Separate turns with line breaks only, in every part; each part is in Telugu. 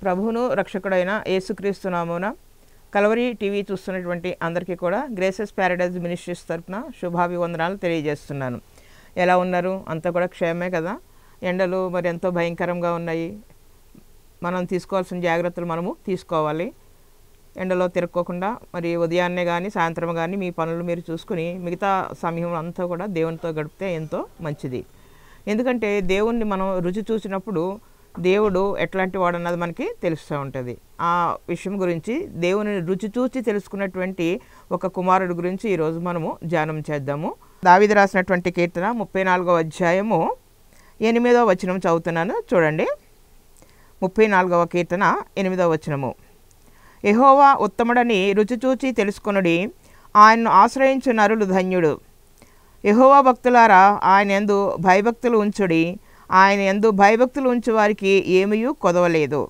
ప్రభువును రక్షకుడైన యేసుక్రీస్తు నామమున కల్వరి టీవీ చూస్తున్నటువంటి అందరికీ కూడా గ్రేసెస్ ప్యారడైజ్ మినిస్ట్రీస్ తరపున శుభాభివందనాలు తెలియజేస్తున్నాను. ఎలా ఉన్నారు? అంతా కూడా క్షేమే కదా? ఎండలు మరి ఎంతో భయంకరంగా ఉన్నాయి. మనం తీసుకోవాల్సిన జాగ్రత్తలు మనము తీసుకోవాలి. ఎండలో తిరక్కోకుండా మరి ఉదయాన్నే కానీ సాయంత్రం కానీ మీ పనులు మీరు చూసుకుని మిగతా సమయం అంతా కూడా దేవునితో గడిపితే ఎంతో మంచిది. ఎందుకంటే దేవుణ్ణి మనం రుచి చూసినప్పుడు దేవుడు ఎట్లాంటి వాడు అన్నది మనకి తెలుస్తూ ఉంటుంది. ఆ విషయం గురించి దేవుని రుచి చూసి తెలుసుకున్నటువంటి ఒక కుమారుడు గురించి ఈరోజు మనము ధ్యానం చేద్దాము. దావీదు రాసినటువంటి కీర్తన 34వ అధ్యాయము 8వ వచనం చదువుతున్నాను, చూడండి. 34వ కీర్తన 8వ వచనము. యెహోవా ఉత్తముడని రుచి చూచి తెలుసుకొనుడి, ఆయన్ను ఆశ్రయించు నరులు ధన్యుడు. యెహోవా భక్తులారా, ఆయన యందు భయభక్తులు ఉంచుడి, ఆయన యందు భయభక్తులు ఉంచు వారికి ఏమీ కొదవలేదు.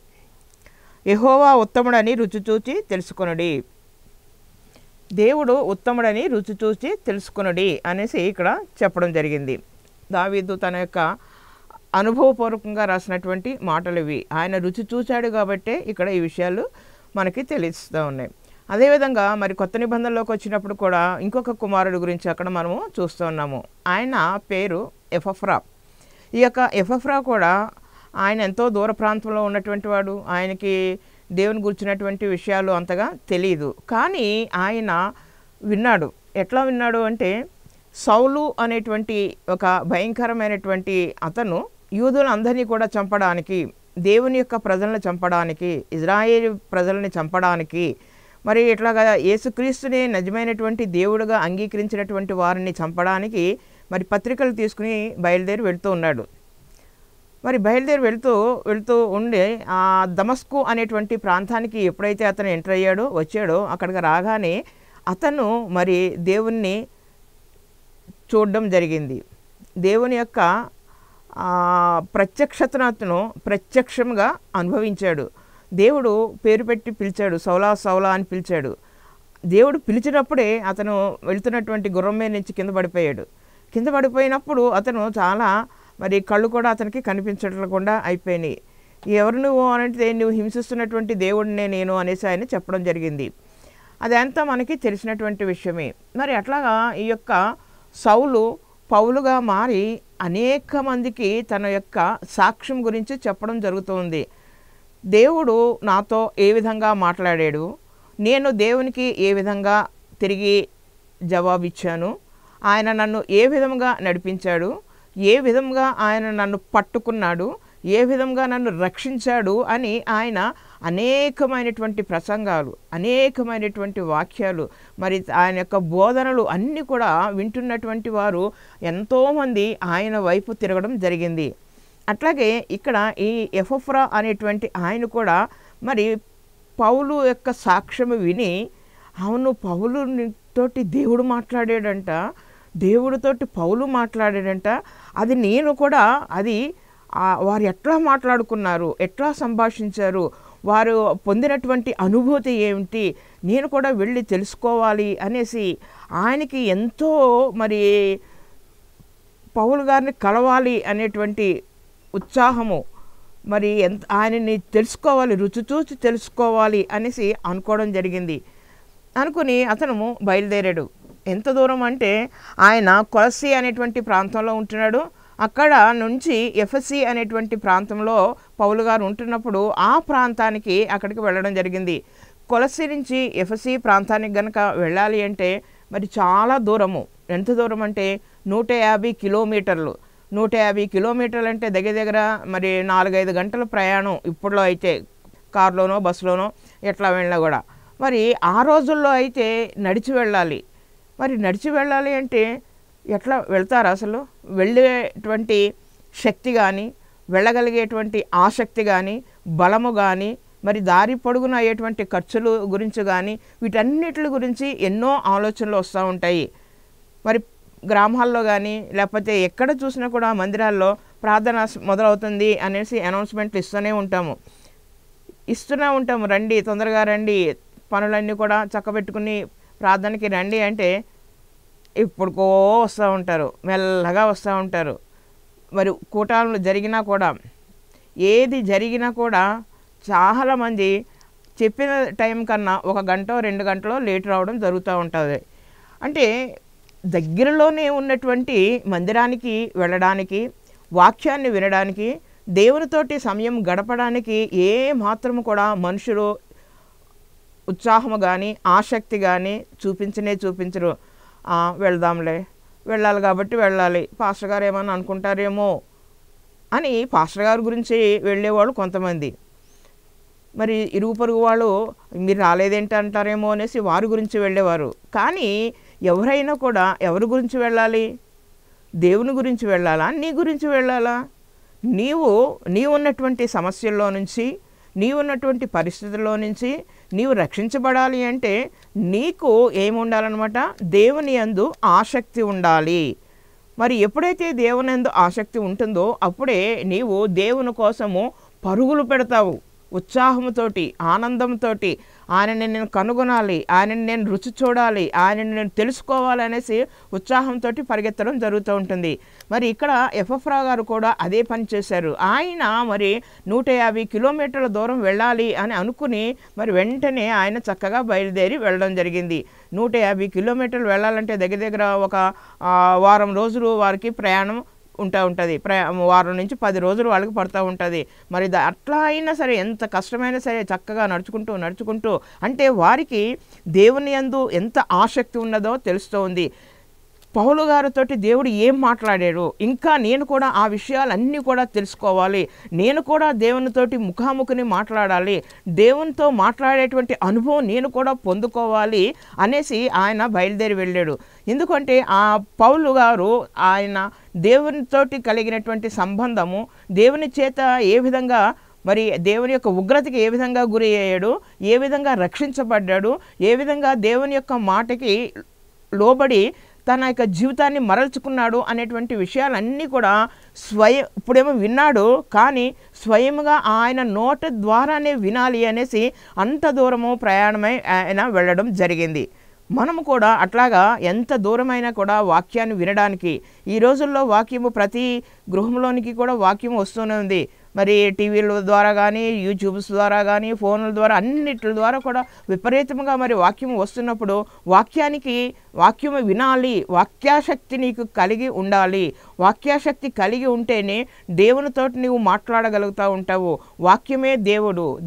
యెహోవా ఉత్తముడని రుచి చూచి తెలుసుకొనుడి. దేవుడు ఉత్తముడని రుచి చూచి తెలుసుకొనుడి అనేసి ఇక్కడ చెప్పడం జరిగింది. దావీదు తన యొక్క అనుభవపూర్వకంగా రాసినటువంటి మాటలు ఇవి. ఆయన రుచి చూశాడు కాబట్టే ఇక్కడ ఈ విషయాలు మనకి తెలుస్తూ ఉన్నాయి. అదేవిధంగా మరి కొత్త నిబంధనలోకి వచ్చినప్పుడు కూడా ఇంకొక కుమారుడు గురించి అక్కడ మనము చూస్తూ ఉన్నాము. ఆయన పేరు ఎపఫ్రా. ఈ యొక్క ఎపఫ్రా కూడా ఆయన ఎంతో దూర ప్రాంతంలో ఉన్నటువంటి వాడు. ఆయనకి దేవుని గురించినటువంటి విషయాలు అంతగా తెలియదు. కానీ ఆయన విన్నాడు. ఎట్లా విన్నాడు అంటే, సౌలు అనేటువంటి ఒక భయంకరమైనటువంటి అతను యూదులందరినీ కూడా చంపడానికి, దేవుని యొక్క ప్రజలను చంపడానికి, ఇజ్రాయేల్ ప్రజల్ని చంపడానికి, మరి ఇట్లాగా యేసుక్రీస్తుని నిజమైనటువంటి దేవుడుగా అంగీకరించినటువంటి వారిని చంపడానికి మరి పత్రికలు తీసుకుని బయలుదేరి వెళ్తూ ఉన్నాడు. మరి బయలుదేరి వెళ్తూ ఉండే ఆ దమస్కు అనేటువంటి ప్రాంతానికి ఎప్పుడైతే అతను ఎంటర్ వచ్చాడో అక్కడికి రాగానే అతను మరి దేవుణ్ణి చూడడం జరిగింది. దేవుని యొక్క ప్రత్యక్షతను అతను ప్రత్యక్షంగా అనుభవించాడు. దేవుడు పేరు పెట్టి పిలిచాడు, సౌలా సౌలా అని పిలిచాడు. దేవుడు పిలిచినప్పుడే అతను వెళ్తున్నటువంటి గుర్రం మీద నుంచి కింద పడిపోయాడు. కింద పడిపోయినప్పుడు అతను చాలా మరి కళ్ళు కూడా అతనికి కనిపించకుండా అయిపోయినాయి. ఎవరు నువ్వు అంటే, నువ్వు హింసిస్తున్నటువంటి దేవుడినే నేను అనేసి ఆయన చెప్పడం జరిగింది. అదంతా మనకి తెలిసినటువంటి విషయమే. మరి అట్లాగా ఈ యొక్క సౌలు పౌలుగా మారి అనేక మందికి తన యొక్క సాక్ష్యం గురించి చెప్పడం జరుగుతుంది. దేవుడు నాతో ఏ విధంగా మాట్లాడాడు, నేను దేవునికి ఏ విధంగా తిరిగి జవాబిచ్చాను, ఆయన నన్ను ఏ విధంగా నడిపించాడు, ఏ విధంగా ఆయన నన్ను పట్టుకున్నాడు, ఏ విధంగా నన్ను రక్షించాడు అని ఆయన అనేకమైనటువంటి ప్రసంగాలు, అనేకమైనటువంటి వాక్యాలు, మరి ఆయన యొక్క బోధనలు అన్నీ కూడా వింటున్నటువంటి వారు ఎంతోమంది ఆయన వైపు తిరగడం జరిగింది. అట్లాగే ఇక్కడ ఈ ఎపఫ్రా అనేటువంటి ఆయన కూడా మరి పౌలు యొక్క సాక్ష్యం విని, అవును పౌలు తోటి దేవుడు మాట్లాడాడంట, దేవుడితోటి పౌలు మాట్లాడాడంట, అది నేను కూడా అది వారు ఎట్లా మాట్లాడుకున్నారు, ఎట్లా సంభాషించారు, వారు పొందినటువంటి అనుభూతి ఏమిటి, నేను కూడా వెళ్ళి తెలుసుకోవాలి అనేసి ఆయనకి ఎంతో మరి పౌలు గారిని కలవాలి అనేటువంటి ఉత్సాహము, మరి ఆయనని తెలుసుకోవాలి, రుచి చూసి తెలుసుకోవాలి అనేసి అనుకోవడం జరిగింది. అనుకుని అతను బయలుదేరాడు. ఎంత దూరం అంటే, ఆయన కొలస్సీ అనేటువంటి ప్రాంతంలో ఉంటున్నాడు. అక్కడ నుంచి ఎఫెసీ అనేటువంటి ప్రాంతంలో పౌలు గారు ఉంటున్నప్పుడు ఆ ప్రాంతానికి అక్కడికి వెళ్ళడం జరిగింది. కొలస్సీ నుంచి ఎఫెసీ ప్రాంతానికి గనక వెళ్ళాలి అంటే మరి చాలా దూరము. ఎంత దూరం అంటే 150 కిలోమీటర్లు. 150 కిలోమీటర్లు అంటే దగ్గర మరి 4-5 గంటల ప్రయాణం. ఇప్పుడులో అయితే కారులోనో బస్సులోనో ఎట్లా వెళ్ళినా కూడా. మరి ఆ రోజుల్లో అయితే నడిచి వెళ్ళాలి. మరి నడిచి వెళ్ళాలి అంటే ఎట్లా వెళ్తారు? అసలు వెళ్ళేటువంటి శక్తి కానీ, వెళ్ళగలిగేటువంటి ఆసక్తి కానీ, బలము కానీ, మరి దారి పొడుగున అయ్యేటువంటి ఖర్చులు గురించి కానీ, వీటన్నిటి గురించి ఎన్నో ఆలోచనలు వస్తూ ఉంటాయి. మరి గ్రామాల్లో కానీ లేకపోతే ఎక్కడ చూసినా కూడా మందిరాల్లో ప్రార్థన మొదలవుతుంది అనేసి అనౌన్స్మెంట్లు ఇస్తూనే ఉంటాము. రండి, తొందరగా రండి, పనులన్నీ కూడా చక్కబెట్టుకుని ప్రార్థనకి రండి అంటే ఇప్పుడుకో వస్తూ ఉంటారు, మెల్లగా వస్తూ ఉంటారు. మరి కూటాలు జరిగినా కూడా, ఏది జరిగినా కూడా చాలామంది చెప్పిన టైం కన్నా 1 గంట 2 గంటలో లేట్ రావడం జరుగుతూ ఉంటుంది. అంటే దగ్గరలోనే ఉన్నటువంటి మందిరానికి వెళ్ళడానికి, వాక్యాన్ని వినడానికి, దేవునితోటి సమయం గడపడానికి ఏ మాత్రము కూడా మనుషులు ఉత్సాహము కానీ ఆసక్తి కానీ చూపించరు. వెళ్దాంలే, వెళ్ళాలి కాబట్టి వెళ్ళాలి, పాస్టర్ గారు ఏమన్నా అనుకుంటారేమో అని పాస్టర్ గారి గురించి వెళ్ళేవాళ్ళు కొంతమంది. మరి ఇరుగు పొరుగు వాళ్ళు మీరు రాలేదేంటి అంటారేమో అనేసి వారి గురించి వెళ్ళేవారు. కానీ ఎవరైనా కూడా ఎవరి గురించి వెళ్ళాలి? దేవుని గురించి వెళ్ళాలా, నీ గురించి వెళ్ళాలా? నీవున్నటువంటి సమస్యల్లో నుంచి, నీవున్నటువంటి పరిస్థితుల్లో నుంచి నీవు రక్షించబడాలి అంటే నీకు ఏముండాలన్నమాట? దేవుని యందు ఆసక్తి ఉండాలి. మరి ఎప్పుడైతే దేవుని యందు ఆసక్తి ఉంటుందో అప్పుడే నీవు దేవుని కోసము పరుగులు పెడతావు. ఉత్సాహంతోటి, ఆనందంతో ఆయనని నేను కనుగొనాలి, ఆయనని నేను రుచి చూడాలి, ఆయనని నేను తెలుసుకోవాలి అనేసి ఉత్సాహంతో పరిగెత్తడం జరుగుతూ ఉంటుంది. మరి ఇక్కడ ఎపఫ్రా గారు కూడా అదే పని చేశారు. ఆయన మరి 150 కిలోమీటర్ల దూరం వెళ్ళాలి అని అనుకుని మరి వెంటనే ఆయన చక్కగా బయలుదేరి వెళ్ళడం జరిగింది. 150 కిలోమీటర్లు వెళ్ళాలంటే దగ్గర దగ్గర ఒక వారం రోజులు వారికి ప్రయాణం ఉంటుంది. వారం నుంచి 10 రోజులు వాళ్ళకి పడుతూ ఉంటుంది. మరి అట్లా అయినా సరే, ఎంత కష్టమైనా సరే చక్కగా నడుచుకుంటూ అంటే వారికి దేవుని యందు ఎంత ఆసక్తి ఉన్నదో తెలుస్తూ ఉంది. పౌలు గారితోటి దేవుడు ఏం మాట్లాడాడు, ఇంకా నేను కూడా ఆ విషయాలన్నీ కూడా తెలుసుకోవాలి, నేను కూడా దేవునితోటి ముఖాముఖిని మాట్లాడాలి, దేవునితో మాట్లాడేటువంటి అనుభవం నేను కూడా పొందుకోవాలి అనేసి ఆయన బయలుదేరి వెళ్ళాడు. ఎందుకంటే ఆ పౌలు గారు ఆయన దేవునితోటి కలిగినటువంటి సంబంధము, దేవుని చేత ఏ విధంగా మరి దేవుని యొక్క ఉగ్రతకి ఏ విధంగా గురి అయ్యాడు, ఏ విధంగా రక్షించబడ్డాడు, ఏ విధంగా దేవుని యొక్క మాటకి లోబడి తన యొక్క జీవితాన్ని మరల్చుకున్నాడు అనేటువంటి విషయాలన్నీ కూడా ఇప్పుడేమో విన్నాడు, కానీ స్వయంగా ఆయన నోటి ద్వారానే వినాలి అనేసి అంత దూరము ప్రయాణమై ఆయన వెళ్ళడం జరిగింది. మనము కూడా అట్లాగా ఎంత దూరమైనా కూడా వాక్యాన్ని వినడానికి, ఈ రోజుల్లో వాక్యము ప్రతి గృహంలోనికి కూడా వాక్యం వస్తూనే ఉంది. మరి టీవీల ద్వారా కానీ, యూట్యూబ్స్ ద్వారా కానీ, ఫోన్ల ద్వారా, అన్నిటి ద్వారా కూడా విపరీతంగా మరి వాక్యం వస్తున్నప్పుడు వాక్యము వినాలి, వాక్యాశక్తి నీకు కలిగి ఉండాలి. వాక్యాశక్తి కలిగి ఉంటేనే దేవునితోటి నీవు మాట్లాడగలుగుతూ ఉంటావు. వాక్యమే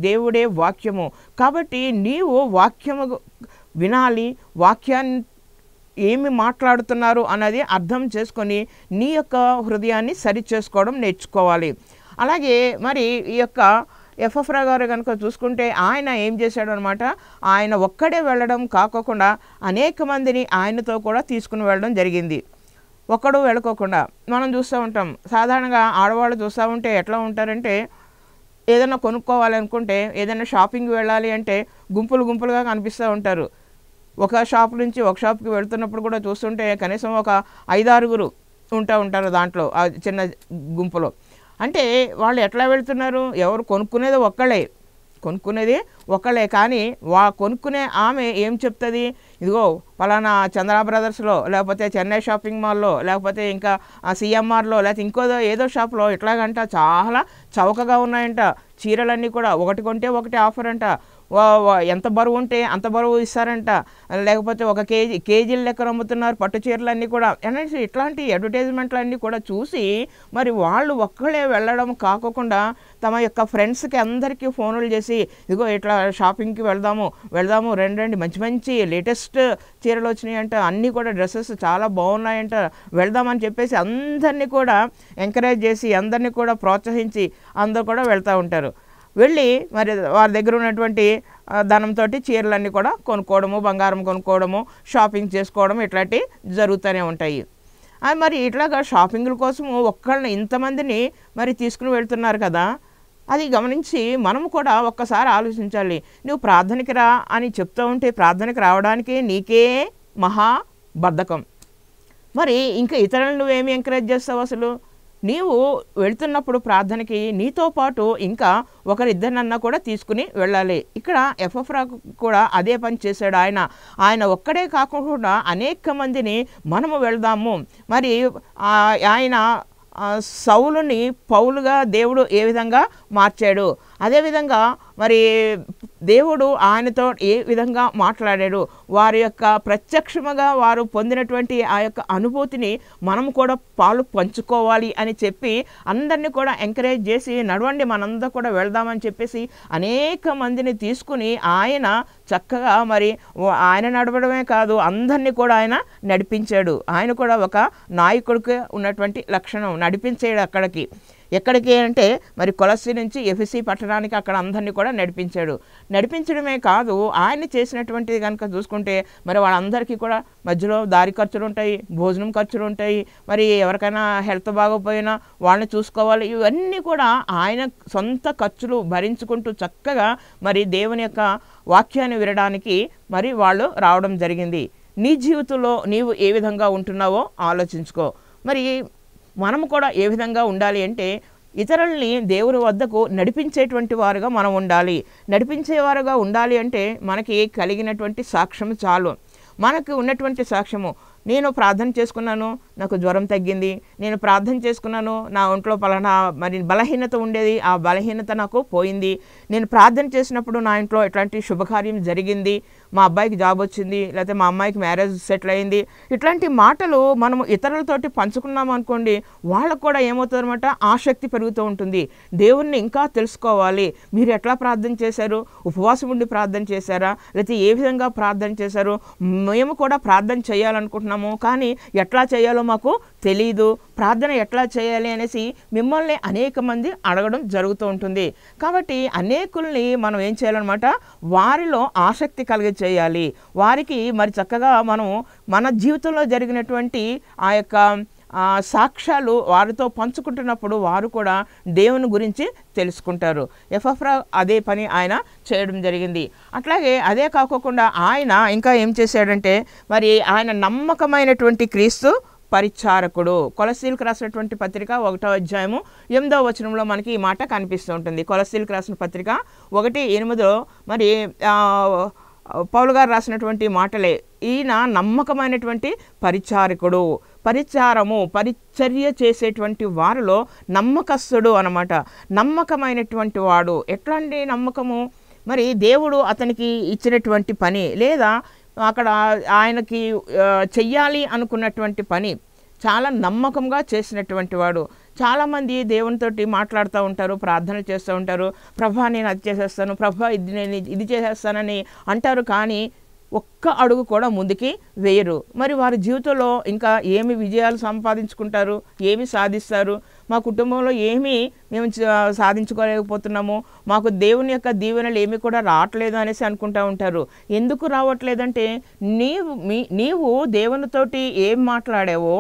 దేవుడే వాక్యము. కాబట్టి నీవు వాక్యము వినాలి, వాక్యాన్ని ఏమి మాట్లాడుతున్నారు అన్నది అర్థం చేసుకొని నీ యొక్క హృదయాన్ని సరిచేసుకోవడం నేర్చుకోవాలి. అలాగే మరి ఈ యొక్క ఎపఫ్రా గారు కనుక చూసుకుంటే ఆయన ఏం చేశాడు అనమాట, ఆయన ఒక్కడే వెళ్ళడం కాకోకుండా అనేక మందిని ఆయనతో కూడా తీసుకుని వెళ్ళడం జరిగింది. ఒక్కడు వెళ్ళకోకుండా మనం చూస్తూ ఉంటాం. సాధారణంగా ఆడవాళ్ళు చూస్తూ ఉంటే ఎట్లా ఉంటారంటే, ఏదైనా కొనుక్కోవాలనుకుంటే, ఏదైనా షాపింగ్ వెళ్ళాలి అంటే గుంపులుగా కనిపిస్తూ ఉంటారు. ఒక షాప్ నుంచి ఒక షాప్కి వెళ్తున్నప్పుడు కూడా చూస్తుంటే కనీసం ఒక 5-6 ఉంటారు దాంట్లో, ఆ చిన్న గుంపులో. అంటే వాళ్ళు ఎట్లా వెళ్తున్నారు? ఎవరు కొనుక్కునేది ఒక్కళ్ళే, కానీ కొనుక్కునే ఆమె ఏం చెప్తుంది? ఇదిగో పలానా చంద్ర బ్రదర్స్లో, లేకపోతే చెన్నై షాపింగ్ మాల్లో, లేకపోతే ఇంకా సిఎంఆర్లో, లేకపోతే ఏదో షాప్లో ఎట్లాగంట చాలా చౌకగా ఉన్నాయంట చీరలన్నీ కూడా. ఒకటి కొంటే ఒకటి ఆఫర్ అంట, ఎంత బరువు ఉంటే అంత బరువు ఇస్తారంట, లేకపోతే 1 కేజీల లెక్కన అమ్ముతున్నారు పట్టు చీరలన్నీ కూడా అనేసి ఇట్లాంటి అడ్వర్టైజ్మెంట్లన్నీ కూడా చూసి మరి వాళ్ళు ఒక్కళ్ళే వెళ్ళడం కాకుండా తమ యొక్క ఫ్రెండ్స్కి అందరికీ ఫోన్లు చేసి, ఇదిగో ఇట్లా షాపింగ్కి వెళ్దాము రండి, మంచి లేటెస్ట్ చీరలు వచ్చినాయంట, అన్నీ కూడా డ్రెస్సెస్ చాలా బాగున్నాయంట, వెళ్దామని చెప్పేసి అందరినీ కూడా ఎంకరేజ్ చేసి, అందరినీ కూడా ప్రోత్సహించి అందరూ కూడా వెళ్తూ ఉంటారు. వెళ్ళి మరి వారి దగ్గర ఉన్నటువంటి ధనంతో చీరలన్నీ కూడా కొనుక్కోవడము, బంగారం కొనుక్కోవడము, షాపింగ్ చేసుకోవడం ఇట్లాంటివి జరుగుతూనే ఉంటాయి. మరి ఇట్లాగా షాపింగ్ల కోసము ఒక్కళ్ళని ఇంతమందిని మరి తీసుకుని వెళ్తున్నారు కదా, అది గమనించి మనము కూడా ఒక్కసారి ఆలోచించాలి. నువ్వు ప్రార్థనకి రా అని చెప్తూ ఉంటే ప్రార్థనకి రావడానికి నీకే మహా బద్ధకం. మరి ఇంకా ఇతరులను నువ్వేమి ఎంకరేజ్ చేస్తావు? అసలు నీవు వెళ్తున్నప్పుడు ప్రార్థనకి నీతో పాటు ఇంకా ఒకరిద్దరినన్నా కూడా తీసుకుని వెళ్ళాలి. ఇక్కడ ఎపఫ్రా కూడా అదే పని చేశాడు. ఆయన ఒక్కడే కాకుండా అనేక మందిని మనము వెళ్దాము. మరి ఆయన సౌలుని పౌలుగా దేవుడు ఏ విధంగా మార్చాడు, అదేవిధంగా మరి దేవుడు ఆయనతో ఏ విధంగా మాట్లాడాడు, వారి యొక్క ప్రత్యక్షముగా వారు పొందినటువంటి ఆ యొక్క అనుభూతిని మనం కూడా పాలు పంచుకోవాలి అని చెప్పి అందరినీ కూడా ఎంకరేజ్ చేసి నడవండి మనందరూ కూడా వెళ్దామని చెప్పేసి అనేక మందిని తీసుకుని ఆయన చక్కగా మరి ఆయన నడవడమే కాదు అందరినీ కూడా ఆయన నడిపించాడు. ఆయన కూడా ఒక నాయకుడికి ఉన్నటువంటి లక్షణం, నడిపించాడు. ఎక్కడికి అంటే మరి కొలస్సీ నుంచి ఎఫెసీ పట్టణానికి అక్కడ అందరినీ కూడా నడిపించడమే కాదు, ఆయన చేసినటువంటిది కనుక చూసుకుంటే మరి వాళ్ళందరికీ కూడా మధ్యలో దారి ఖర్చులు ఉంటాయి, భోజనం ఖర్చులు ఉంటాయి, మరి ఎవరికైనా హెల్త్ బాగోపోయినా వాళ్ళని చూసుకోవాలి. ఇవన్నీ కూడా ఆయన సొంత ఖర్చులు భరించుకుంటూ చక్కగా మరి దేవుని యొక్క వాక్యాన్ని వినడానికి మరి వాళ్ళు రావడం జరిగింది. నీ జీవితంలో నీవు ఏ విధంగా ఉంటున్నావో ఆలోచించుకో. మరి మనము కూడా ఏ విధంగా ఉండాలి అంటే ఇతరుల్ని దేవుని వద్దకు నడిపించేటువంటి వారుగా మనం ఉండాలి. నడిపించేవారుగా ఉండాలి అంటే మనకి కలిగినటువంటి సాక్ష్యం చాలు. మనకు ఉన్నటువంటి సాక్ష్యము, నేను ప్రార్థన చేసుకున్నాను, నాకు జ్వరం తగ్గింది, నేను ప్రార్థన చేసుకున్నాను, నా ఒంట్లో పలానా మరి బలహీనత ఉండేది, ఆ బలహీనత నాకు పోయింది, నేను ప్రార్థన చేసినప్పుడు నా ఇంట్లో ఎట్లాంటి శుభకార్యం జరిగింది, మా అబ్బాయికి జాబ్ వచ్చింది, లేకపోతే మా అమ్మాయికి మ్యారేజ్ సెటిల్ అయింది, ఇట్లాంటి మాటలు మనము ఇతరులతోటి పంచుకున్నాం అనుకోండి, వాళ్ళకు కూడా ఏమవుతుందన్నమాట, ఆసక్తి పెరుగుతూ ఉంటుంది. దేవుణ్ణి ఇంకా తెలుసుకోవాలి, మీరు ఎట్లా ప్రార్థన చేశారు, ఉపవాసం ఉండి ప్రార్థన చేశారా, లేకపోతే ఏ విధంగా ప్రార్థన చేశారు, మేము కూడా ప్రార్థన చేయాలనుకుంటున్నాము కానీ ఎట్లా చేయాలో మాకు తెలీదు, ప్రార్థన ఎట్లా చేయాలి అనేసి మిమ్మల్ని అనేక మంది అడగడం జరుగుతూ ఉంటుంది. కాబట్టి అనేకుల్ని మనం ఏం చేయాలన్నమాట, వారిలో ఆసక్తి కలిగి చేయాలి. వారికి మరి చక్కగా మనం మన జీవితంలో జరిగినటువంటి ఆ యొక్క సాక్ష్యాలు వారితో పంచుకుంటున్నప్పుడు వారు కూడా దేవుని గురించి తెలుసుకుంటారు. ఎపఫ్రా అదే పని ఆయన చేయడం జరిగింది. అట్లాగే అదే కాకోకుండా ఆయన ఇంకా ఏం చేశాడంటే మరి ఆయన నమ్మకమైనటువంటి క్రీస్తు పరిచారకుడు. కొలస్సీలకు రాసినటువంటి పత్రిక 1వ అధ్యాయము 8వ వచనంలో మనకి ఈ మాట కనిపిస్తూ ఉంటుంది. కొలస్సీలకు రాసిన పత్రిక 1:8 మరి పౌలు గారు రాసినటువంటి మాటలే. ఈయన నమ్మకమైనటువంటి పరిచారకుడు, పరిచర్య చేసేటువంటి వారిలో నమ్మకస్తుడు అన్నమాట. నమ్మకమైనటువంటి వాడు. ఎట్లాంటి నమ్మకము, మరి దేవుడు అతనికి ఇచ్చినటువంటి పని లేదా అక్కడ ఆయనకి చెయ్యాలి అనుకున్నటువంటి పని చాలా నమ్మకంగా చేసినటువంటి వాడు. చాలామంది దేవునితోటి మాట్లాడుతూ ఉంటారు, ప్రార్థనలు చేస్తూ ఉంటారు, ప్రభా నేను అది చేసేస్తాను, ప్రభా నేను ఇది చేసేస్తానని అంటారు, కానీ ఒక్క అడుగు కూడా ముందుకి వేయరు. మరి వారి జీవితంలో ఇంకా ఏమి విజయాలు సంపాదించుకుంటారు, ఏమి సాధిస్తారు, మా కుటుంబంలో ఏమీ మేము సాధించుకోలేకపోతున్నాము, మాకు దేవుని యొక్క దీవెనలు ఏమీ కూడా రావట్లేదు అనేసి అనుకుంటూ ఉంటారు. ఎందుకు రావట్లేదంటే నీవు దేవునితోటి ఏం మాట్లాడావో,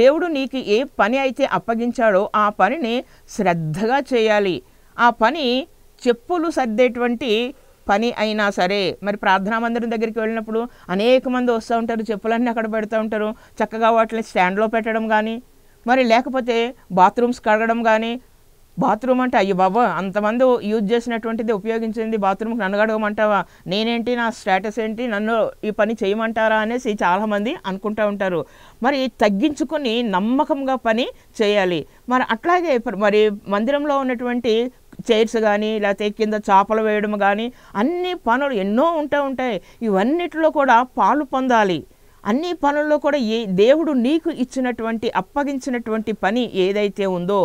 దేవుడు నీకు ఏ పని అయితే అప్పగించాడో ఆ పనిని శ్రద్ధగా చేయాలి. ఆ పని చెప్పులు సర్దేటువంటి పని అయినా సరే, మరి ప్రార్థనా మందిరం దగ్గరికి వెళ్ళినప్పుడు అనేక మంది వస్తూ ఉంటారు, చెప్పులన్నీ అక్కడ పెడుతూ ఉంటారు, చక్కగా వాటిని స్టాండ్లో పెట్టడం కానీ, మరి లేకపోతే బాత్రూమ్స్ కడగడం కానీ. బాత్రూమ్ అంటే అయ్యో బాబా అంతమంది యూజ్ చేసినటువంటిది ఉపయోగించింది, బాత్రూమ్కి నన్ను అడగమంటావా, నేనేంటి, నా స్టేటస్ ఏంటి, నన్ను ఈ పని చేయమంటారా అనేసి చాలామంది అనుకుంటూ ఉంటారు. మరి తగ్గించుకొని నమ్మకంగా పని చేయాలి. మరి అట్లాగే మరి మందిరంలో ఉన్నటువంటి చైర్స్ కానీ లేకపోతే కింద చాపలు వేయడం కానీ అన్ని పనులు ఎన్నో ఉంటాయి. ఇవన్నిటిలో కూడా పాలు పొందాలి. అన్ని పనుల్లో కూడా దేవుడు నీకు ఇచ్చినటువంటి అప్పగించినటువంటి పని ఏదైతే ఉందో,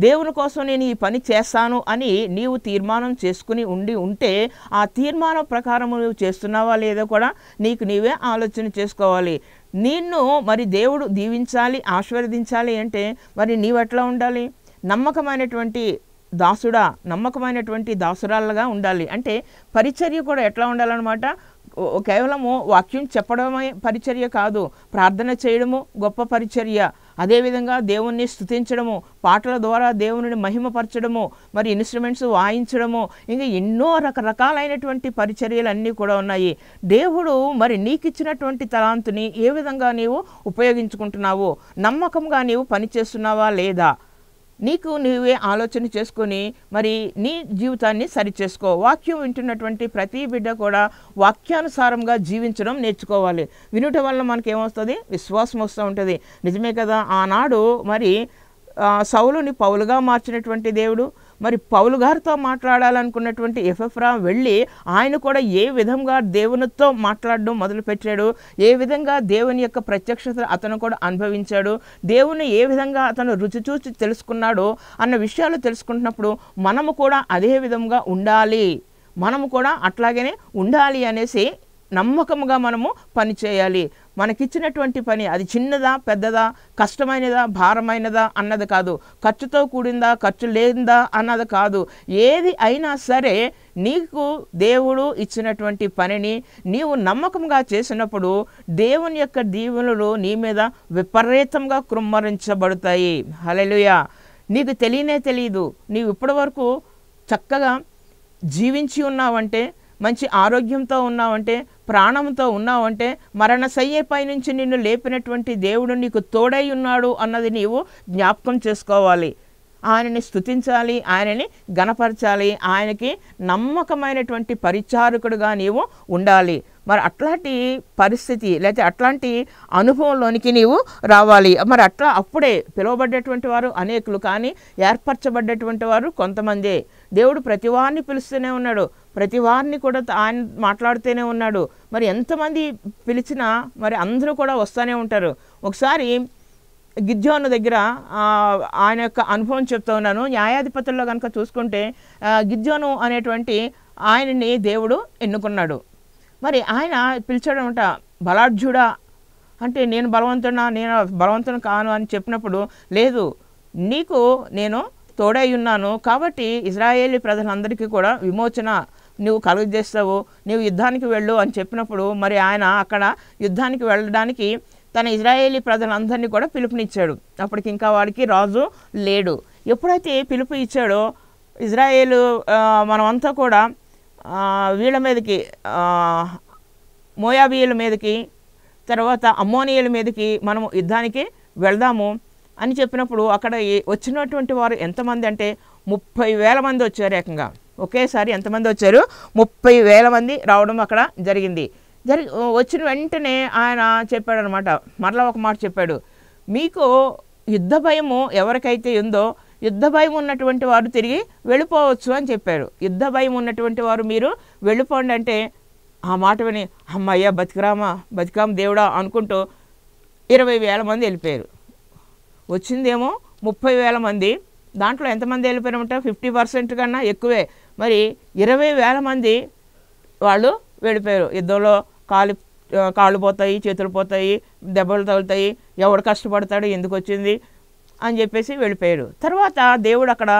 దేవుని కోసం నేను ఈ పని చేస్తాను అని నీవు తీర్మానం చేసుకుని ఉంటే ఆ తీర్మానం ప్రకారం నువ్వు చేస్తున్నావా లేదో కూడా నీకు నీవే ఆలోచన చేసుకోవాలి. నిన్ను మరి దేవుడు దీవించాలి, ఆశీర్వదించాలి అంటే మరి నీవు ఎట్లా ఉండాలి? నమ్మకమైనటువంటి దాసుడా, నమ్మకమైనటువంటి దాసురాలుగా ఉండాలి. అంటే పరిచర్య కూడా ఎట్లా ఉండాలన్నమాట, కేవలము వాక్యం చెప్పడమే పరిచర్య కాదు, ప్రార్థన చేయడము గొప్ప పరిచర్య. అదేవిధంగా దేవుణ్ణి స్తుతించడము, పాటల ద్వారా దేవుని మహిమపరచడము, మరి ఇన్స్ట్రుమెంట్స్ వాయించడము, ఇంకా ఎన్నో రకరకాలైనటువంటి పరిచర్యలు అన్నీ కూడా ఉన్నాయి. దేవుడు మరి నీకు ఇచ్చినటువంటి తలాంతుని ఏ విధంగా నీవు ఉపయోగించుకుంటున్నావు, నమ్మకంగా నీవు పనిచేస్తున్నావా లేదా, నీకు నీవే ఆలోచన చేసుకొని మరి నీ జీవితాన్ని సరిచేసుకో. వాక్యం వింటున్నటువంటి ప్రతి బిడ్డ కూడా వాక్యానుసారంగా జీవించడం నేర్చుకోవాలి. వినుట వల్ల మనకేమొస్తుంది? విశ్వాసం వస్తూ ఉంటుంది. నిజమే కదా, ఆనాడు మరి సౌలుని పౌలుగా మార్చినటువంటి దేవుడు, మరి పౌలు గారితో మాట్లాడాలనుకున్నటువంటి ఎపఫ్రా వెళ్ళి ఆయన కూడా ఏ విధంగా దేవునితో మాట్లాడడం మొదలుపెట్టాడు, ఏ విధంగా దేవుని యొక్క ప్రత్యక్షత అతను కూడా అనుభవించాడు, దేవుని ఏ విధంగా అతను రుచి చూసి తెలుసుకున్నాడో అన్న విషయాలు తెలుసుకుంటున్నప్పుడు మనము కూడా అదే విధంగా ఉండాలి, మనము కూడా అట్లాగనే ఉండాలి అనేసి నమ్మకంగా మనము పని చేయాలి. మనకిచ్చినటువంటి పని అది చిన్నదా పెద్దదా కష్టమైనదా భారమైనదా అన్నది కాదు, ఖర్చుతో కూడిందా ఖర్చు లేనిదా అన్నది కాదు. ఏది అయినా సరే నీకు దేవుడు ఇచ్చినటువంటి పనిని నీవు నమ్మకంగా చేసినప్పుడు దేవుని యొక్క దీవెనలు నీ మీద విపరీతంగా కృమ్మరించబడతాయి. హల్లెలూయా. నీకు తెలియదు, నీవు ఇప్పటి వరకు చక్కగా జీవించి ఉన్నావంటే, మంచి ఆరోగ్యంతో ఉన్నావంటే, ప్రాణంతో ఉన్నావంటే, మరణశయ్యపై నుంచి నిన్ను లేపినటువంటి దేవుడు నీకు తోడై ఉన్నాడు అన్నది నీవు జ్ఞాపకం చేసుకోవాలి. ఆయనని స్తుతించాలి, ఆయనని గణపరచాలి, ఆయనకి నమ్మకమైనటువంటి పరిచారకుడుగా నీవు ఉండాలి. మరి అట్లాంటి పరిస్థితి లేకపోతే అట్లాంటి అనుభవంలోనికి నీవు రావాలి. మరి అప్పుడే పిలువబడ్డటువంటి వారు అనేకులు, కానీ ఏర్పరచబడ్డటువంటి వారు కొంతమందే. దేవుడు ప్రతి వారిని పిలుస్తూనే ఉన్నాడు, ప్రతి వారిని కూడా ఆయన మాట్లాడుతూనే ఉన్నాడు. మరి ఎంతమంది పిలిచినా మరి అందరూ కూడా వస్తూనే ఉంటారు. ఒకసారి గిద్యోను దగ్గర ఆయన యొక్క అనుభవం చెప్తూ ఉన్నాను. న్యాయాధిపతుల్లో కనుక చూసుకుంటే గిద్యోను అనేటువంటి ఆయనని దేవుడు ఎన్నుకున్నాడు. మరి ఆయన పిలిచాడనమాట, బలాఢ్యుడా అంటే నేను బలవంతుని కాను అని చెప్పినప్పుడు, లేదు నీకు నేను తోడై ఉన్నాను కాబట్టి ఇశ్రాయేలీ ప్రజలందరికీ కూడా విమోచన నువ్వు కలుగజేస్తావు, నువ్వు యుద్ధానికి వెళ్ళు అని చెప్పినప్పుడు మరి ఆయన అక్కడ యుద్ధానికి వెళ్ళడానికి తన ఇశ్రాయేలీ ప్రజలందరినీ కూడా పిలుపునిచ్చాడు. అప్పటికి ఇంకా వాడికి రాజు లేడు. ఎప్పుడైతే పిలుపు ఇచ్చాడో ఇశ్రాయేలు మనమంతా కూడా వీళ్ళ మీదకి, మోయాబీయుల మీదకి, తర్వాత అమ్మోనీయుల మీదకి మనము యుద్ధానికి వెళ్దాము అని చెప్పినప్పుడు అక్కడ వచ్చినటువంటి వారు ఎంతమంది అంటే 30,000 మంది వచ్చారు. ఏకంగా ఒకేసారి ఎంతమంది వచ్చారు? 30,000 మంది రావడం అక్కడ జరిగింది. వచ్చిన వెంటనే ఆయన చెప్పాడనమాట, మరలా ఒక మాట చెప్పాడు, మీకు యుద్ధ భయము ఎవరికైతే ఉందో యుద్ధ భయం ఉన్నటువంటి వారు తిరిగి వెళ్ళిపోవచ్చు అని చెప్పారు. యుద్ధ భయం ఉన్నటువంటి వారు మీరు వెళ్ళిపోండి అంటే ఆ మాట విని అమ్మయ్య బతికాం దేవుడా అనుకుంటూ 20,000 మంది వెళ్ళిపోయారు. వచ్చిందేమో 30,000 మంది, దాంట్లో ఎంతమంది వెళ్ళిపోయారంటే 50% కన్నా ఎక్కువే. మరి 20,000 మంది వాళ్ళు వెళ్ళిపోయారు. యుద్ధంలో కాళ్ళు పోతాయి, చేతులు పోతాయి, దెబ్బలు తగులుతాయి, ఎవడు కష్టపడతాడు, ఎందుకు వచ్చింది అని చెప్పేసి వెళ్ళిపోయాడు. తర్వాత దేవుడు అక్కడ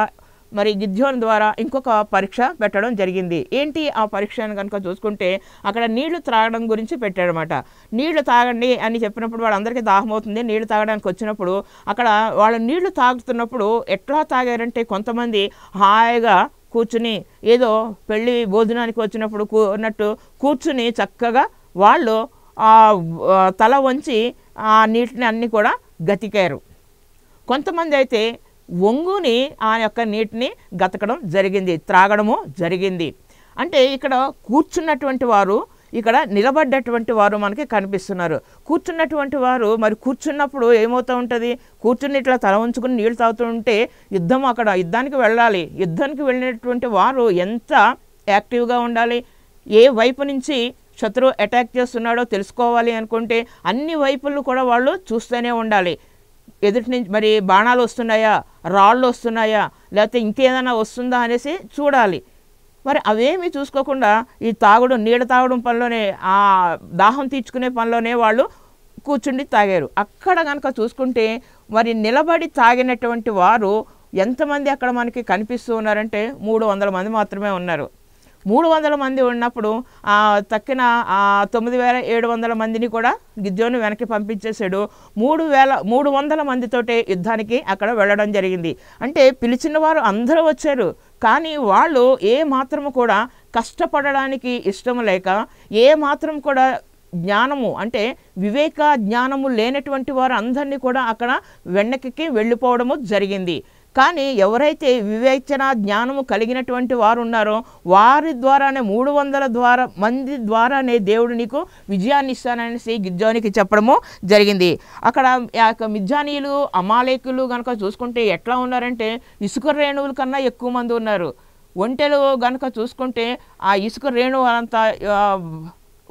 మరి గిద్యోను ద్వారా ఇంకొక పరీక్ష పెట్టడం జరిగింది. ఏంటి ఆ పరీక్ష అని కనుక చూసుకుంటే అక్కడ నీళ్లు త్రాగడం గురించి పెట్టాడనమాట. నీళ్లు తాగండి అని చెప్పినప్పుడు వాళ్ళందరికీ దాహం అవుతుంది. నీళ్లు తాగడానికి వచ్చినప్పుడు అక్కడ వాళ్ళు నీళ్లు తాగుతున్నప్పుడు ఎట్లా తాగారంటే కొంతమంది హాయిగా కూర్చుని ఏదో పెళ్ళి భోజనానికి వచ్చినప్పుడు ఉన్నట్టు కూర్చుని చక్కగా వాళ్ళు తల వంచి ఆ నీటిని అన్నీ కూడా గతికారు. కొంతమంది అయితే వంగుని ఆ యొక్క నీటిని గతకడం జరిగింది, త్రాగడము జరిగింది. అంటే ఇక్కడ కూర్చున్నటువంటి వారు, ఇక్కడ నిలబడ్డటువంటి వారు మనకి కనిపిస్తున్నారు. కూర్చున్నటువంటి వారు మరి కూర్చున్నప్పుడు ఏమవుతూ ఉంటుంది, కూర్చుని ఇట్లా తల ఉంచుకుని నీళ్ళు తాగుతూ ఉంటే యుద్ధానికి వెళ్ళాలి. యుద్ధానికి వెళ్ళినటువంటి వారు ఎంత యాక్టివ్గా ఉండాలి, ఏ వైపు నుంచి శత్రువు అటాక్ చేస్తున్నాడో తెలుసుకోవాలి అనుకుంటే అన్ని వైపులు కూడా వాళ్ళు చూస్తూనే ఉండాలి. ఎదుటి నుంచి మరి బాణాలు వస్తున్నాయా, రాళ్ళు వస్తున్నాయా, లేకపోతే ఇంకేదైనా వస్తుందా అనేసి చూడాలి. మరి అవేమీ చూసుకోకుండా ఈ నీళ్ళ తాగడం పనిలోనే, ఆ దాహం తీర్చుకునే పనిలోనే వాళ్ళు కూర్చుండి తాగారు. అక్కడ కనుక చూసుకుంటే మరి నిలబడి తాగినటువంటి వారు ఎంతమంది అక్కడ మనకి కనిపిస్తూ ఉన్నారంటే 300 మంది మాత్రమే ఉన్నారు. 300 మంది ఉన్నప్పుడు తక్కిన 9,700 మందిని కూడా గిద్యోను వెనక్కి పంపించేశాడు. 300 మందితోటే యుద్ధానికి అక్కడ వెళ్ళడం జరిగింది. అంటే పిలిచిన వారు అందరూ వచ్చారు, కానీ వాళ్ళు ఏ మాత్రము కూడా కష్టపడడానికి ఇష్టం లేక, ఏ మాత్రం కూడా జ్ఞానము అంటే వివేక జ్ఞానము లేనటువంటి వారు అందరినీ కూడా అక్కడ వెనక్కి వెళ్ళిపోవడము జరిగింది. కానీ ఎవరైతే వివేచన జ్ఞానము కలిగినటువంటి వారు ఉన్నారో వారి ద్వారానే 300 మంది ద్వారానే దేవుడు నీకు విజయాన్ని ఇస్తాననేసి గిద్యోనికి చెప్పడము జరిగింది. అక్కడ మిద్యానీయులు అమాలేకులు కనుక చూసుకుంటే ఎట్లా ఉన్నారంటే ఇసుక రేణువుల కన్నా ఎక్కువ మంది ఉన్నారు. ఒంటెలు కనుక చూసుకుంటే ఆ ఇసుక రేణువు అంత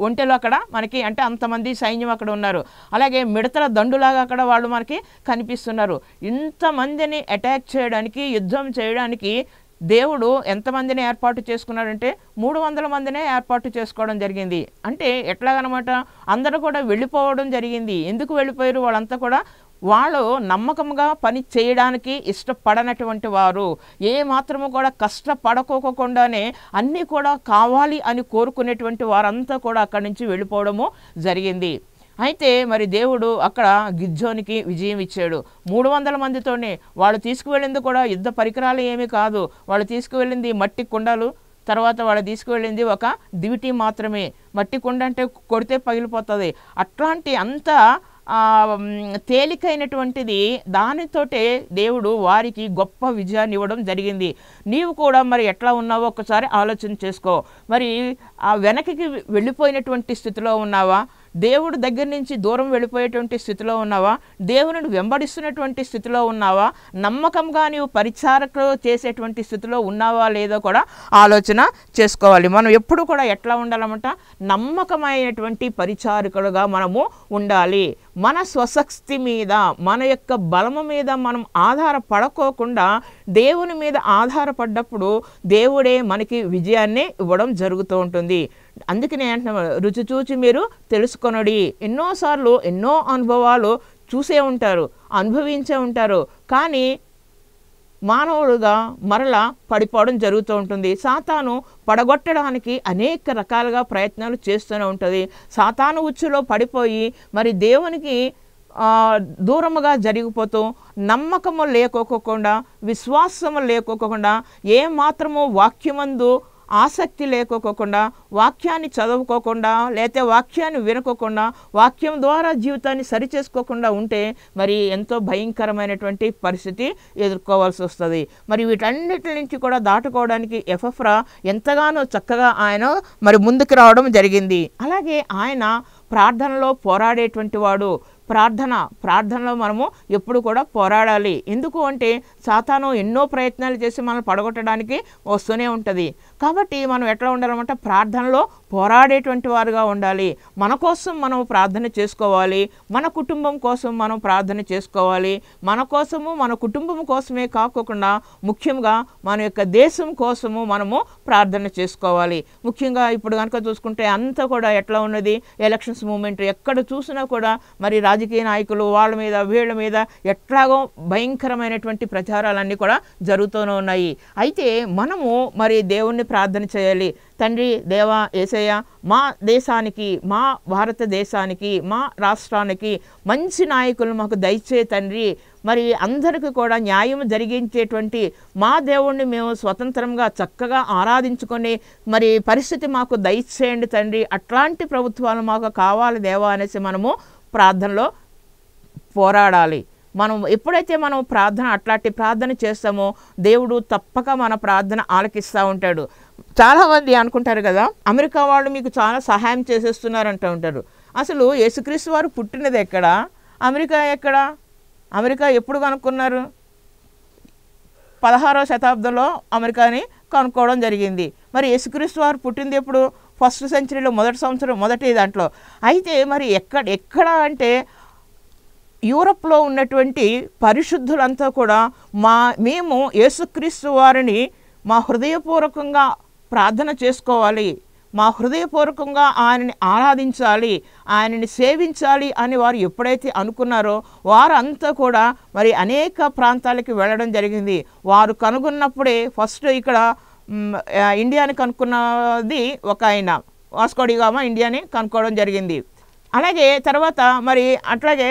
ఒంటెలు అక్కడ మనకి అంటే అంతమంది సైన్యం అక్కడ ఉన్నారు. అలాగే మిడతల దండులాగా అక్కడ వాళ్ళు మనకి కనిపిస్తున్నారు. ఇంతమందిని అటాక్ చేయడానికి యుద్ధం చేయడానికి దేవుడు ఎంతమందిని ఏర్పాటు చేసుకున్నాడంటే 300 మందినే ఏర్పాటు చేసుకోవడం జరిగింది. అంటే ఎట్లాగనమాట అందరూ కూడా వెళ్ళిపోవడం జరిగింది. ఎందుకు వెళ్ళిపోయారు? వాళ్ళంతా కూడా వాళ్ళు నమ్మకంగా పని చేయడానికి ఇష్టపడనటువంటి వారు, ఏ మాత్రము కూడా కష్టపడకోకుండానే అన్నీ కూడా కావాలి అని కోరుకునేటువంటి వారంతా కూడా అక్కడి నుంచి వెళ్ళిపోవడము జరిగింది. అయితే మరి దేవుడు అక్కడ గిద్యోనికి విజయం ఇచ్చాడు. 300 మందితోనే. వాళ్ళు తీసుకువెళ్ళింది కూడా యుద్ధ పరికరాలు ఏమీ కాదు. వాళ్ళు తీసుకువెళ్ళింది మట్టి కుండలు, తర్వాత వాళ్ళు తీసుకువెళ్ళింది ఒక దివిటి మాత్రమే. మట్టి కుండ అంటే కొడితే పగిలిపోతుంది. అట్లాంటి అంత తేలికైనటువంటిది దానితోటే దేవుడు వారికి గొప్ప విజయాన్ని ఇవ్వడం జరిగింది. నీవు కూడా మరి ఎట్లా ఉన్నావో ఒకసారి ఆలోచన చేసుకో. మరి ఆ వెనక్కి వెళ్ళిపోయినటువంటి స్థితిలో ఉన్నావా? దేవుడు దగ్గర నుంచి దూరం వెళ్ళిపోయేటువంటి స్థితిలో ఉన్నావా? దేవుని వెంబడిస్తున్నటువంటి స్థితిలో ఉన్నావా? నమ్మకంగా నీవు పరిచారకులు చేసేటువంటి స్థితిలో ఉన్నావా లేదో కూడా ఆలోచన చేసుకోవాలి. మనం ఎప్పుడు కూడా ఎట్లా ఉండాలన్నమాట? నమ్మకమైనటువంటి పరిచారకులుగా మనము ఉండాలి. మన స్వశక్తి మీద, మన యొక్క బలము మీద మనం ఆధారపడకోకుండా దేవుని మీద ఆధారపడ్డప్పుడు దేవుడే మనకి విజయాన్ని ఇవ్వడం జరుగుతూ ఉంటుంది. అందుకనే అంటున్నా, రుచి చూచి మీరు తెలుసుకొనడి. ఎన్నోసార్లు ఎన్నో అనుభవాలు చూసే ఉంటారు, అనుభవించే ఉంటారు, కానీ మానవుడుగా మరలా పడిపోవడం జరుగుతూ ఉంటుంది. సాతాను పడగొట్టడానికి అనేక రకాలుగా ప్రయత్నాలు చేస్తూనే ఉంటుంది. సాతాను ఉచ్చులో పడిపోయి మరి దేవునికి దూరముగా జరిగిపోతూ, నమ్మకము లేకోకుండా, విశ్వాసము లేకోకుండా, ఏ మాత్రము వాక్యమందు ఆసక్తి లేకోకుండా, వాక్యాన్ని చదువుకోకుండా, లేకపోతే వాక్యాన్ని వినుకోకుండా, వాక్యం ద్వారా జీవితాన్ని సరిచేసుకోకుండా ఉంటే మరి ఎంతో భయంకరమైనటువంటి పరిస్థితి ఎదుర్కోవాల్సి వస్తుంది. మరి వీటన్నిటి నుంచి కూడా దాటుకోవడానికి ఎఫెఫ్రా ఎంతగానో చక్కగా ఆయన మరి ముందుకు రావడం జరిగింది. అలాగే ఆయన ప్రార్థనలో పోరాడేటువంటి వాడు. ప్రార్థనలో మనము ఎప్పుడు కూడా పోరాడాలి. ఎందుకు అంటే సాతాను ఎన్నో ప్రయత్నాలు చేసి మనం పడగొట్టడానికి వస్తూనే ఉంటుంది. కాబట్టి మనం ఎట్లా ఉండాలన్నమాట? ప్రార్థనలో పోరాడేటువంటి వారుగా ఉండాలి. మన కోసం మనం ప్రార్థన చేసుకోవాలి. మన కుటుంబం కోసం మనం ప్రార్థన చేసుకోవాలి. మన కోసము, మన కుటుంబం కోసమే కాకుండా ముఖ్యంగా మన యొక్క దేశం కోసము మనము ప్రార్థన చేసుకోవాలి. ముఖ్యంగా ఇప్పుడు కనుక చూసుకుంటే అంతా కూడా ఎట్లా ఉన్నది? Elections moment. ఎక్కడ చూసినా కూడా మరి రాజకీయ నాయకులు వాళ్ళ మీద వీళ్ళ మీద ఎట్లాగో భయంకరమైనటువంటి ప్రచారాలన్నీ కూడా జరుగుతూనే ఉన్నాయి. అయితే మనము మరి దేవుణ్ణి ప్రార్థన చేయాలి. తండ్రి, దేవా, యేసయ్య, మా దేశానికి, మా భారతదేశానికి, మా రాష్ట్రానికి మంచి నాయకులు మాకు దయచే తండ్రి. మరి అందరికీ కూడా న్యాయం జరిగించేటువంటి మా దేవుణ్ణి మేము స్వతంత్రంగా చక్కగా ఆరాధించుకొని మరి పరిస్థితి మాకు దయచేయండి తండ్రి. అట్లాంటి ప్రభుత్వాలు మాకు కావాలి దేవా అనేసి మనము ప్రార్థనలో పోరాడాలి. మనం ఎప్పుడైతే మనం అట్లాంటి ప్రార్థన చేస్తామో దేవుడు తప్పక మన ప్రార్థన ఆలకిస్తూ ఉంటాడు. చాలామంది అనుకుంటారు కదా, అమెరికా వాళ్ళు మీకు చాలా సహాయం చేసేస్తున్నారు అంటూ ఉంటారు. అసలు యేసుక్రీస్తు వారు పుట్టినది ఎక్కడ? అమెరికా ఎక్కడ? అమెరికా ఎప్పుడు కనుక్కున్నారు? 16వ శతాబ్దంలో అమెరికాని కనుక్కోవడం జరిగింది. మరి యేసుక్రీస్తు వారు పుట్టింది ఎప్పుడు? 1st సెంచరీలో, మొదటి దాంట్లో. అయితే మరి ఎక్కడ అంటే యూరప్లో ఉన్నటువంటి పరిశుద్ధులంతా కూడా మేము యేసుక్రీస్తు వారిని మా హృదయపూర్వకంగా ప్రార్థన చేసుకోవాలి, మా హృదయపూర్వకంగా ఆయనని ఆరాధించాలి, ఆయనని సేవించాలి అని వారు ఎప్పుడైతే అనుకున్నారో వారంతా కూడా మరి అనేక ప్రాంతాలకి వెళ్ళడం జరిగింది. వారు కనుగొన్నప్పుడే ఫస్ట్ ఇక్కడ ఇండియాని కనుక్కున్నది ఒక ఆయన, వాస్కో డి గామా ఇండియాని కనుక్కోవడం జరిగింది. అలాగే తర్వాత మరి అట్లాగే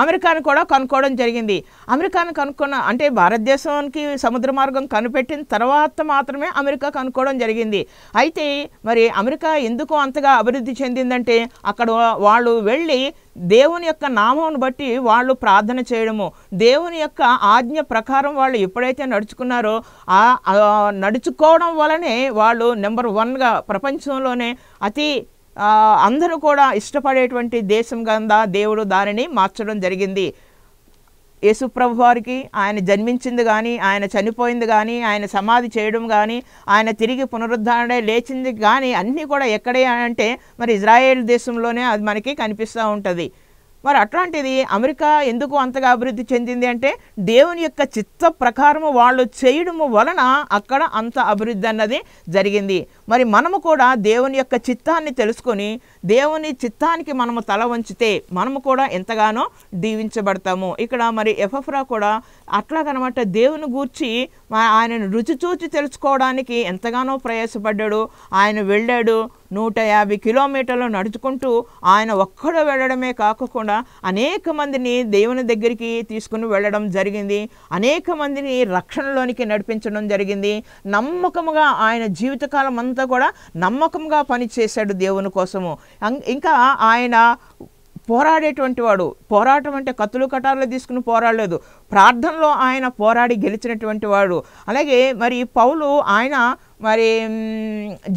అమెరికాను కూడా కనుక్కోవడం జరిగింది. అమెరికాను కనుక్కున్న అంటే భారతదేశానికి సముద్ర మార్గం కనిపెట్టిన తర్వాత మాత్రమే అమెరికా కనుక్కోవడం జరిగింది. అయితే మరి అమెరికా ఎందుకు అంతగా అభివృద్ధి చెందిందంటే అక్కడ వాళ్ళు వెళ్ళి దేవుని యొక్క నామమును బట్టి వాళ్ళు ప్రార్థన చేయడము, దేవుని యొక్క ఆజ్ఞ ప్రకారం వాళ్ళు ఎప్పుడైతే నడుచుకున్నారో నడుచుకోవడం వలనే వాళ్ళు నెంబర్ 1గా ప్రపంచంలోనే అతి అందరూ కూడా ఇష్టపడేటువంటి దేశం కింద దేవుడు దానిని మార్చడం జరిగింది. యేసుప్రభు వారికి ఆయన జన్మించింది కానీ, ఆయన చనిపోయింది కానీ, ఆయన సమాధి చేయడం కానీ, ఆయన తిరిగి పునరుద్ధరణ లేచింది కానీ అన్నీ కూడా ఎక్కడే అంటే మరి ఇజ్రాయేల్ దేశంలోనే అది మనకి కనిపిస్తూ ఉంటుంది. మరి అట్లాంటిది అమెరికా ఎందుకు అంతగా అభివృద్ధి చెందింది అంటే దేవుని యొక్క చిత్త ప్రకారము వాళ్ళు చేయడము వలన అక్కడ అంత అభివృద్ధి అన్నది జరిగింది. మరి మనము కూడా దేవుని యొక్క చిత్తాన్ని తెలుసుకొని దేవుని చిత్తానికి మనము తల వంచితే మనము కూడా ఎంతగానో దీవించబడతాము. ఇక్కడ మరి ఎపఫ్రా కూడా అట్లాగనమాట దేవుని గూర్చి ఆయనను రుచి చూచి తెలుసుకోవడానికి ఎంతగానో ప్రయాసపడ్డాడు. ఆయన వెళ్ళాడు 150 కిలోమీటర్లు నడుచుకుంటూ ఆయన ఒక్కడు వెళ్ళడమే కాకుండా అనేక మందిని దేవుని దగ్గరికి తీసుకుని వెళ్ళడం జరిగింది. అనేక మందిని రక్షణలోనికి నడిపించడం జరిగింది. నమ్మకముగా ఆయన జీవితకాలం అంతా కూడా నమ్మకంగా పనిచేశాడు దేవుని కోసము. ఇంకా ఆయన పోరాడేటువంటి వాడు. పోరాటం అంటే కత్తులు కటార్లు తీసుకుని పోరాడలేదు, ప్రార్థనలో ఆయన పోరాడి గెలిచినటువంటి వాడు. అలాగే మరి పౌలు ఆయన మరి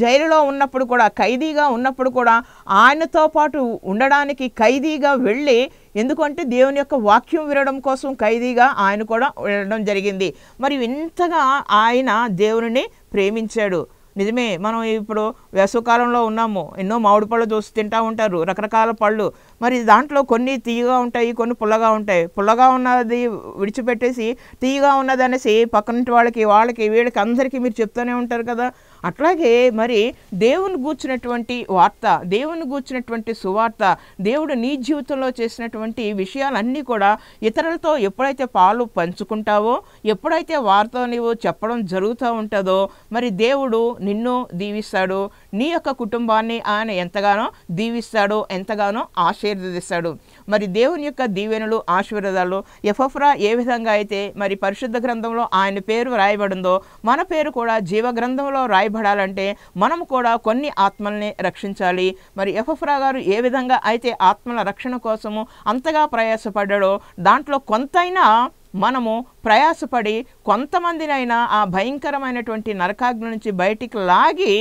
జైలులో ఉన్నప్పుడు కూడా, ఖైదీగా ఉన్నప్పుడు కూడా ఆయనతో పాటు ఉండడానికి ఖైదీగా వెళ్ళి, ఎందుకంటే దేవుని యొక్క వాక్యం వినడం కోసం ఖైదీగా ఆయన కూడా వెళ్ళడం జరిగింది. మరి ఇంతగా ఆయన దేవుని ప్రేమించాడు. నిజమే, మనం ఇప్పుడు వేసవకాలంలో ఉన్నాము, ఎన్నో మామిడి పళ్ళు చూసి తింటూ ఉంటారు, రకరకాల పళ్ళు. మరి దాంట్లో కొన్ని తీయగా ఉంటాయి, కొన్ని పుల్లగా ఉంటాయి. పుల్లగా ఉన్నది విడిచిపెట్టేసి తీయగా ఉన్నది అనేసి పక్కనంటి వాళ్ళకి వీళ్ళకి అందరికీ మీరు చెప్తూనే ఉంటారు కదా. అట్లాగే మరి దేవుని గూర్చినటువంటి వార్త, దేవుని గూర్చినటువంటి సువార్త, దేవుడు నీ జీవితంలో చేసినటువంటి విషయాలన్నీ కూడా ఇతరులతో ఎప్పుడైతే పాలు పంచుకుంటావో, ఎప్పుడైతే వారితో నీవు చెప్పడం జరుగుతూ ఉంటుందో మరి దేవుడు నిన్ను దీవిస్తాడు. నీ యొక్క కుటుంబాన్ని ఆయన ఎంతగానో దీవిస్తాడు, ఎంతగానో ఆశీర్వదిస్తాడు. మరి దేవుని యొక్క దీవెనలు, ఆశీర్వాదాలు ఎపఫ్రా ఏ విధంగా అయితే మరి పరిశుద్ధ గ్రంథంలో ఆయన పేరు రాయబడిందో మన పేరు కూడా జీవ గ్రంథంలో రాయబడాలంటే మనం కూడా కొన్ని ఆత్మల్ని రక్షించాలి. మరి ఎపఫ్రా గారు ఏ విధంగా అయితే ఆత్మల రక్షణ కోసము అంతగా ప్రయాసపడ్డాడో దాంట్లో కొంతైనా మనము ప్రయాసపడి కొంతమందినైనా ఆ భయంకరమైనటువంటి నరకాగ్ని నుంచి బయటికి లాగి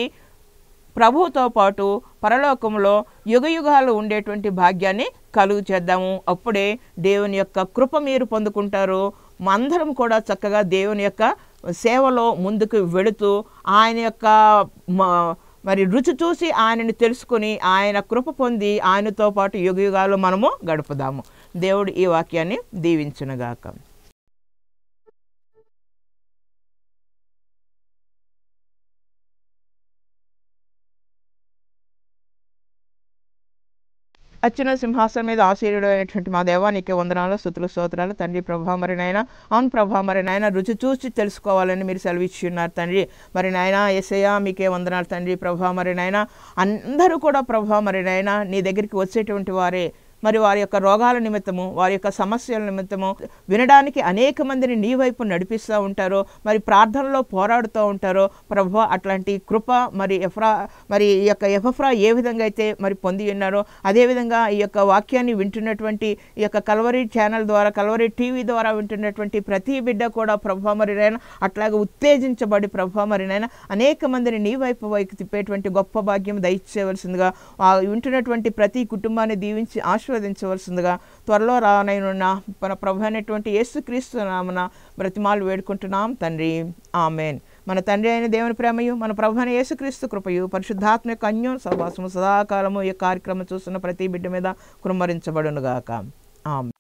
ప్రభువుతో పాటు పరలోకంలో యుగయుగాలు ఉండేటువంటి భాగ్యాన్ని కలుగు చేద్దాము. అప్పుడే దేవుని యొక్క కృప మీరు పొందుకుంటారు. అందరం కూడా చక్కగా దేవుని యొక్క సేవలో ముందుకు వెళుతూ ఆయన యొక్క మరి రుచి చూసి ఆయనని తెలుసుకొని ఆయన కృప పొంది ఆయనతో పాటు యుగయుగాలు మనము గడుపుదాము. దేవుడు ఈ వాక్యాన్ని దీవించునుగాక. అచ్యున సింహాసనం మీద ఆశీర్వైనటువంటి మా దేవానికి వందనాలు, స్తుతులు, స్తోత్రాలు తండ్రి. ప్రభా మరి నాయన, అవును ప్రభా మరి నాయన రుచి చూసి తెలుసుకోవాలని మీరు సెలవిచ్చి ఉన్నారు తండ్రి. మరి నాయన యేసయ్య మీకే వందనాలు తండ్రి. ప్రభా మరి నాయన అందరూ కూడా ప్రభా మరి నాయన నీ దగ్గరికి వచ్చేటువంటి వారే మరి వారి యొక్క రోగాల నిమిత్తము, వారి యొక్క సమస్యల నిమిత్తము వినడానికి అనేక మందిని నీ వైపు నడిపిస్తూ ఉంటారో, మరి ప్రార్థనలో పోరాడుతూ ఉంటారో ప్రభువా, అట్లాంటి కృప మరి ఈ యొక్క ఎపఫ్రా ఏ విధంగా అయితే మరి పొంది ఉన్నారో అదేవిధంగా ఈ యొక్క వాక్యాన్ని వింటున్నటువంటి ఈ యొక్క కల్వరీ ఛానల్ ద్వారా, కల్వరీ టీవీ ద్వారా వింటున్నటువంటి ప్రతి బిడ్డ కూడా ప్రభువా మరి నాయన అట్లాగే ఉత్తేజించబడి ప్రభువా మరి నాయన అనేక మందిని నీ వైపు తిప్పేటువంటి గొప్ప భాగ్యం దయచేయవలసిందిగా, వింటున్నటువంటి ప్రతి కుటుంబాన్ని దీవించి ఆశీర్వదించవలసిందిగా త్వరలో రానైన మన ప్రభు అయినటువంటి యేసుక్రీస్తు నామమున బ్రతిమాలు వేడుకుంటున్నాం తండ్రి. ఆమేన్. మన తండ్రి అయిన దేవుని ప్రేమయు, మన ప్రభు అయిన యేసుక్రీస్తు కృపయు, పరిశుద్ధాత్మ యొక్క అన్యోన్య సహవాసము సదాకాలము ఈ కార్యక్రమం చూస్తున్న ప్రతి బిడ్డ మీద కుమ్మరించబడునుగాక. ఆమేన్.